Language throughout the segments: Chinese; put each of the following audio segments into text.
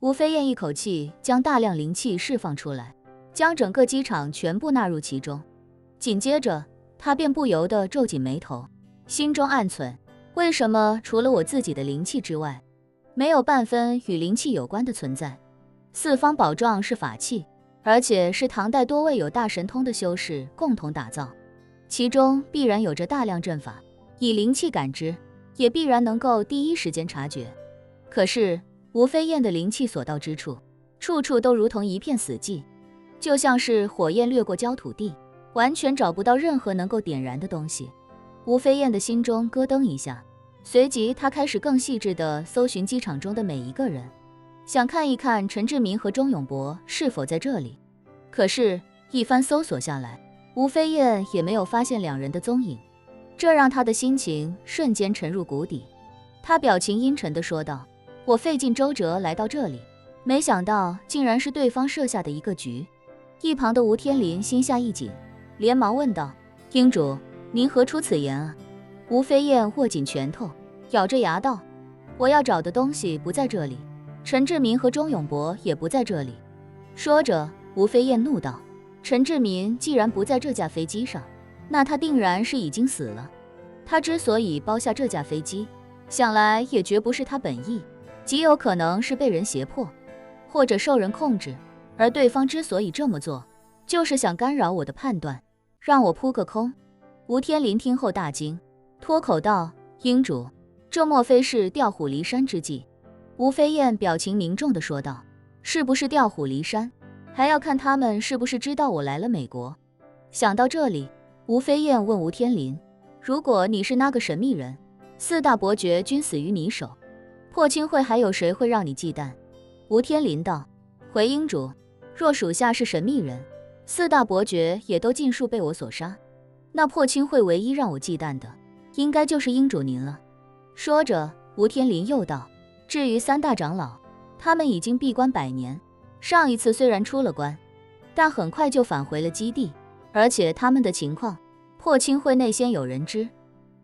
吴飞燕一口气将大量灵气释放出来，将整个机场全部纳入其中。紧接着，他便不由得皱紧眉头，心中暗忖：为什么除了我自己的灵气之外，没有半分与灵气有关的存在？四方宝幢是法器，而且是唐代多位有大神通的修士共同打造，其中必然有着大量阵法，以灵气感知，也必然能够第一时间察觉。可是吴飞燕的灵气所到之处，处处都如同一片死寂，就像是火焰掠过焦土地，完全找不到任何能够点燃的东西。吴飞燕的心中咯噔一下，随即她开始更细致地搜寻机场中的每一个人，想看一看陈志明和钟永博是否在这里。可是，一番搜索下来，吴飞燕也没有发现两人的踪影，这让她的心情瞬间沉入谷底。她表情阴沉地说道：我费尽周折来到这里，没想到竟然是对方设下的一个局。一旁的吴天林心下一紧，连忙问道：厅主，您何出此言啊？吴飞燕握紧拳头，咬着牙道：我要找的东西不在这里，陈志明和钟永博也不在这里。说着，吴飞燕怒道：陈志明既然不在这架飞机上，那他定然是已经死了。他之所以包下这架飞机，想来也绝不是他本意，极有可能是被人胁迫，或者受人控制。而对方之所以这么做，就是想干扰我的判断，让我扑个空。吴天林听后大惊，脱口道：英主，这莫非是调虎离山之计？吴飞燕表情凝重地说道：是不是调虎离山，还要看他们是不是知道我来了美国。想到这里，吴飞燕问吴天林：如果你是那个神秘人，四大伯爵均死于你手，破清会还有谁会让你忌惮？吴天林道：回英主，若属下是神秘人，四大伯爵也都尽数被我所杀，那破清会唯一让我忌惮的，应该就是英主您了。说着，吴天林又道：至于三大长老，他们已经闭关100年，上一次虽然出了关，但很快就返回了基地，而且他们的情况，破清会内先有人知，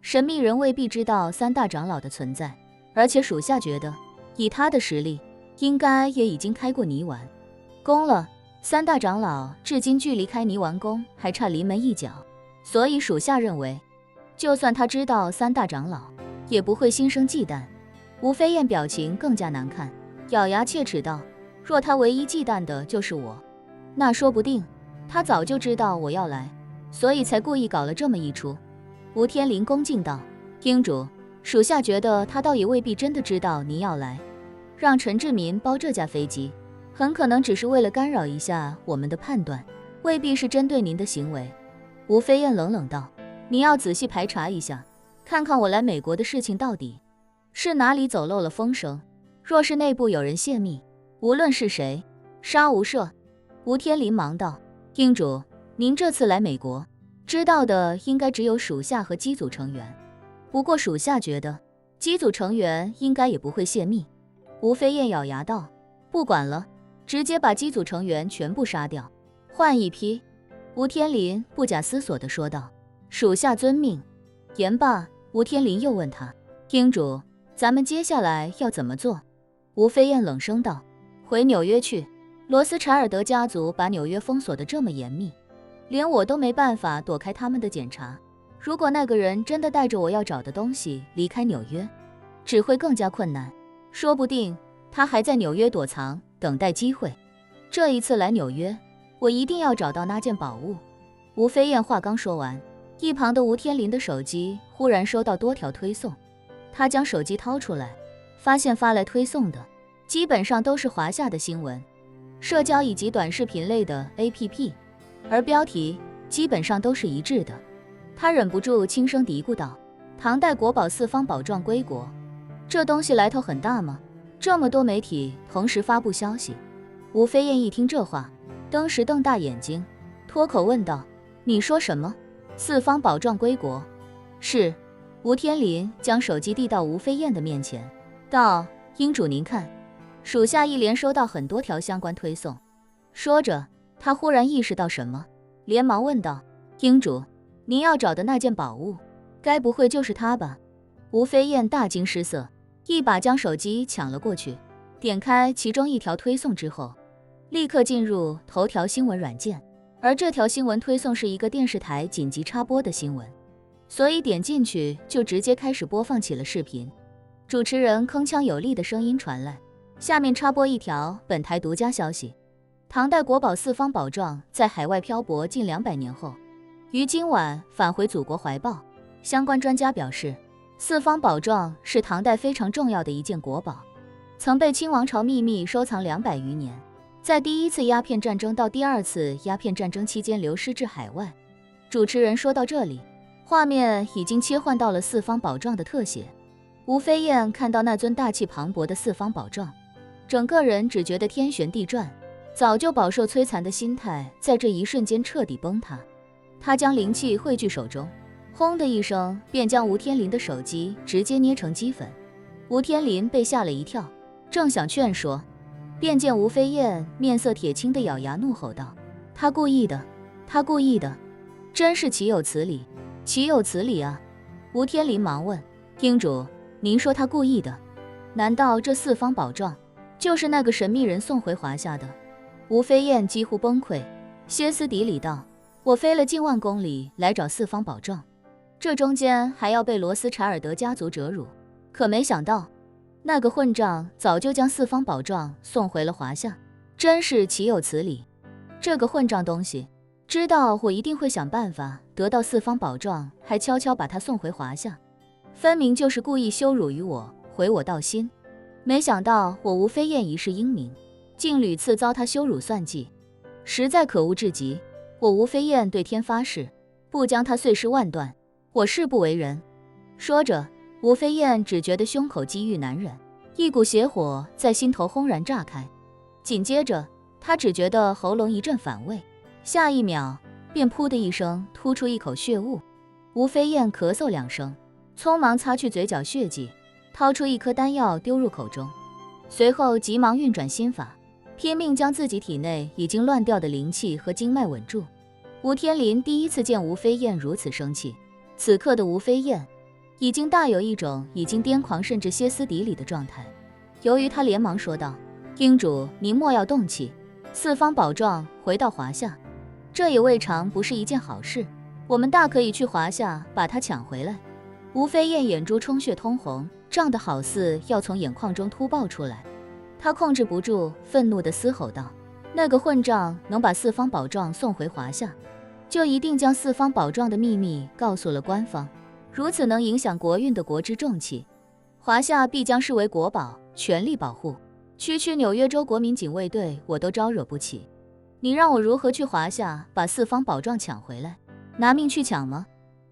神秘人未必知道三大长老的存在，而且属下觉得，以他的实力，应该也已经开过泥丸宫了。三大长老至今距离开泥丸宫还差临门一脚，所以属下认为，就算他知道三大长老，也不会心生忌惮。吴飞燕表情更加难看，咬牙切齿道：若他唯一忌惮的就是我，那说不定他早就知道我要来，所以才故意搞了这么一出。吴天林恭敬道：厅主，属下觉得他倒也未必真的知道您要来，让陈志民包这架飞机，很可能只是为了干扰一下我们的判断，未必是针对您的行为。吴飞燕冷冷道：您要仔细排查一下，看看我来美国的事情到底是哪里走漏了风声，若是内部有人泄密，无论是谁，杀无赦。吴天林忙道：厅主，您这次来美国，知道的应该只有属下和机组成员，不过属下觉得机组成员应该也不会泄密。吴飞燕咬牙道：不管了，直接把机组成员全部杀掉，换一批。吴天林不假思索地说道：属下遵命。言罢，吴天林又问他：厅主，咱们接下来要怎么做？吴飞燕冷声道：回纽约去。罗斯柴尔德家族把纽约封锁得这么严密，连我都没办法躲开他们的检查。如果那个人真的带着我要找的东西离开纽约，只会更加困难，说不定他还在纽约躲藏，等待机会。这一次来纽约，我一定要找到那件宝物。吴飞燕话刚说完，一旁的吴天林的手机忽然收到多条推送，他将手机掏出来，发现发来推送的基本上都是华夏的新闻、社交以及短视频类的 APP， 而标题基本上都是一致的。他忍不住轻声嘀咕道：唐代国宝四方宝幢归国，这东西来头很大吗？这么多媒体同时发布消息。吴飞燕一听这话，登时瞪大眼睛，脱口问道：你说什么？四方宝幢归国？是。吴天林将手机递到吴飞燕的面前，道：英主您看。属下一连收到很多条相关推送。说着，他忽然意识到什么，连忙问道：英主，您要找的那件宝物，该不会就是它吧？吴飞燕大惊失色，一把将手机抢了过去，点开其中一条推送之后，立刻进入头条新闻软件，而这条新闻推送是一个电视台紧急插播的新闻，所以点进去就直接开始播放起了视频。主持人铿锵有力的声音传来，下面插播一条本台独家消息：唐代国宝四方宝状在海外漂泊近200年后，于今晚返回祖国怀抱。相关专家表示，四方宝状是唐代非常重要的一件国宝，曾被清王朝秘密收藏200余年，在第一次鸦片战争到第二次鸦片战争期间流失至海外。主持人说到这里，画面已经切换到了四方宝状的特写。吴飞燕看到那尊大气磅礴的四方宝状，整个人只觉得天旋地转，早就饱受摧残的心态在这一瞬间彻底崩塌。他将灵气汇聚手中，轰的一声便将吴天林的手机直接捏成齑粉。吴天林被吓了一跳，正想劝说，便见吴飞燕面色铁青地咬牙怒吼道：“他故意的，他故意的，真是岂有此理，岂有此理啊！”吴天林忙问：“厅主，您说他故意的，难道这四方宝状就是那个神秘人送回华夏的？”吴飞燕几乎崩溃，歇斯底里道：“我飞了近万公里来找四方宝状，这中间还要被罗斯柴尔德家族折辱，可没想到那个混账早就将四方宝状送回了华夏，真是岂有此理！这个混账东西知道我一定会想办法得到四方宝状，还悄悄把他送回华夏，分明就是故意羞辱于我，毁我道心。没想到我吴飞燕一世英名，竟屡次遭他羞辱算计，实在可恶至极。我吴飞燕对天发誓，不将他碎尸万段，我誓不为人。”说着，吴飞燕只觉得胸口积郁难忍，一股邪火在心头轰然炸开。紧接着，她只觉得喉咙一阵反胃，下一秒便噗的一声吐出一口血雾。吴飞燕咳嗽2声，匆忙擦去嘴角血迹，掏出一颗丹药丢入口中，随后急忙运转心法，拼命将自己体内已经乱掉的灵气和经脉稳住。吴天林第一次见吴飞燕如此生气，此刻的吴飞燕已经大有一种已经癫狂甚至歇斯底里的状态。由于他连忙说道：“厅主，您莫要动气，四方宝状回到华夏，这也未尝不是一件好事，我们大可以去华夏把它抢回来。”吴飞燕眼珠充血通红，胀得好似要从眼眶中突爆出来。他控制不住愤怒地嘶吼道：“那个混账能把四方宝状送回华夏，就一定将四方宝状的秘密告诉了官方，如此能影响国运的国之重器，华夏必将视为国宝，全力保护。区纽约州国民警卫队我都招惹不起，你让我如何去华夏把四方宝状抢回来？拿命去抢吗？”